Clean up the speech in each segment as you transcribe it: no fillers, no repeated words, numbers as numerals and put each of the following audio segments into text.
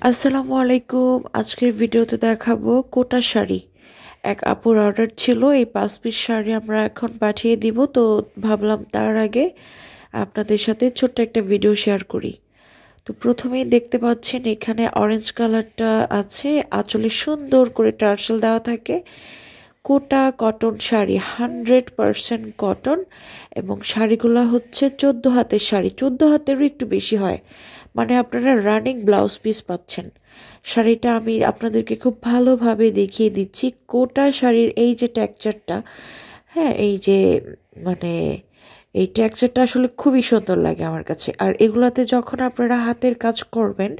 আসসালামু আলাইকুম। আজকের ভিডিওতে দেখাবো কোটা শাড়ি। এক আপুর অর্ডার ছিল, এই 5 পিস শাড়ি আমরা এখন পাঠিয়ে দিব। তো ভাবলাম তার আগে আপনাদের সাথে ছোট্ট একটা ভিডিও শেয়ার করি। তো প্রথমেই দেখতে পাচ্ছেন এখানে অরেঞ্জ কালারটা আছে, আঁচলে সুন্দর করে টার্সেল দেওয়া থাকে। কোটা কটন শাড়ি, 100% কটন, এবং শাড়িগুলো হচ্ছে 14 হাতের শাড়ি, 14 হাতেরও একটু বেশি হয়, মানে আপনারা রানিং ব্লাউজ পিস পাচ্ছেন। শাড়িটা আমি আপনাদেরকে খুব ভালোভাবে দেখিয়ে দিচ্ছি। কোটা শাড়ির এই যে টেক্সচারটা, হ্যাঁ, এই যে মানে এই টেক্সচারটা আসলে খুবই সুন্দর লাগে আমার কাছে। আর এগুলাতে যখন আপনারা হাতের কাজ করবেন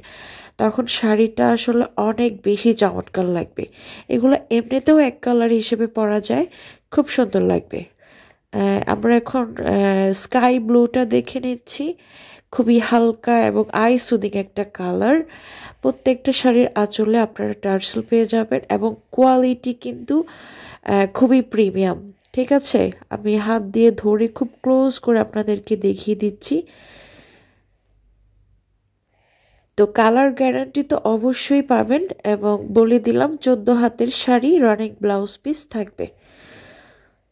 তখন শাড়িটা আসলে অনেক বেশি চমৎকার লাগবে। এগুলো এমনিতেও এক কালার হিসেবে পরা যায়, খুব সুন্দর লাগবে। আমরা এখন স্কাই ব্লুটা দেখে নিচ্ছি, খুবই হালকা এবং আই সুদিং একটা কালার। প্রত্যেকটা শাড়ির আঁচলে আপনারা টার্সেল পেয়ে যাবেন এবং কোয়ালিটি কিন্তু খুবই প্রিমিয়াম। ঠিক আছে, আমি হাত দিয়ে ধরে খুব ক্লোজ করে আপনাদেরকে দেখিয়ে দিচ্ছি। তো কালার গ্যারান্টি তো অবশ্যই পাবেন, এবং বলে দিলাম 14 হাতের শাড়ি, রানিং ব্লাউজ পিস থাকবে।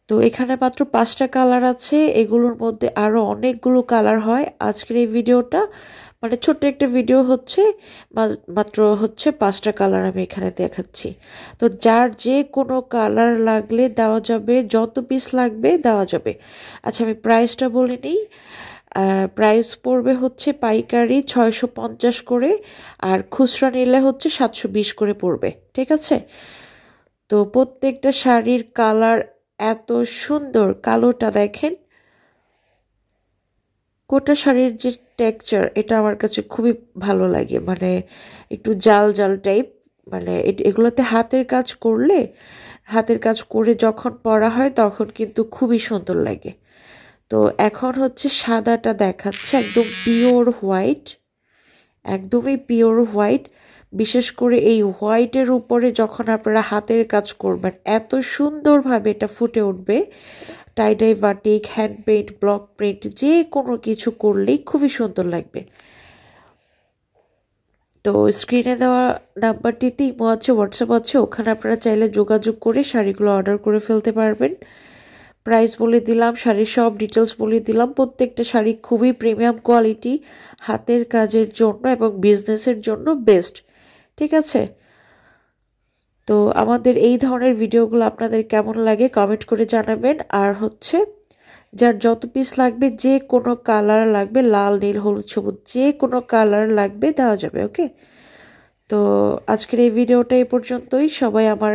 তো এখানে মাত্র 5টা কালার আছে, এগুলোর মধ্যে আরো অনেকগুলো কালার হয়। আজকের এই ভিডিওটা মানে ছোট্ট একটা ভিডিও হচ্ছে, মাত্র হচ্ছে 5টা কালার আমি এখানে দেখাচ্ছি। তো যার যে কোনো কালার লাগলে দেওয়া যাবে, যত পিস লাগবে দেওয়া যাবে। আচ্ছা, আমি প্রাইসটা বলে নিই। প্রাইস পড়বে হচ্ছে পাইকারি 650 করে, আর খুচরা নিলে হচ্ছে 720 করে পড়বে। ঠিক আছে, তো প্রত্যেকটা শাড়ির কালার এত সুন্দর। কালোটা দেখেন, কোটা শাড়ির যে টেক্সচার, এটা আমার কাছে খুবই ভালো লাগে, মানে একটু জাল জাল টাইপ। মানে এগুলোতে হাতের কাজ করলে, হাতের কাজ করে যখন পরা হয় তখন কিন্তু খুবই সুন্দর লাগে। তো এখন হচ্ছে সাদাটা দেখাচ্ছে, একদম পিওর হোয়াইট, একদমই পিওর হোয়াইট। বিশেষ করে এই হোয়াইটের উপরে যখন আপনারা হাতের কাজ করবেন এত সুন্দরভাবে এটা ফুটে উঠবে। Tie-dye batik, hand paint, block print, যে কোনো কিছু করলেই খুবই সুন্দর লাগবে। তো স্ক্রিনে দেওয়া নাম্বারটিতে ইমো আছে, হোয়াটসঅ্যাপ আছে, ওখানে আপনারা চাইলে যোগাযোগ করে শাড়িগুলো অর্ডার করে ফেলতে পারবেন। প্রাইস বলে দিলাম, শাড়ির সব ডিটেলস বলে দিলাম। প্রত্যেকটা শাড়ি খুবই প্রিমিয়াম কোয়ালিটি, হাতের কাজের জন্য এবং বিজনেসের জন্য বেস্ট। ঠিক আছে, তো আমাদের এই ধরনের ভিডিওগুলো আপনাদের কেমন লাগে কমেন্ট করে জানাবেন। আর হচ্ছে যার যত পিস লাগবে, যে কোনো কালার লাগবে, লাল, নীল, হলুদ, সবুজ, যে কোনো কালার লাগবে দেওয়া যাবে। ওকে, তো আজকের এই ভিডিওটা এই পর্যন্তই। সবাই আমার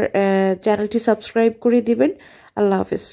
চ্যানেলটি সাবস্ক্রাইব করে দিবেন। আল্লাহ হাফিজ।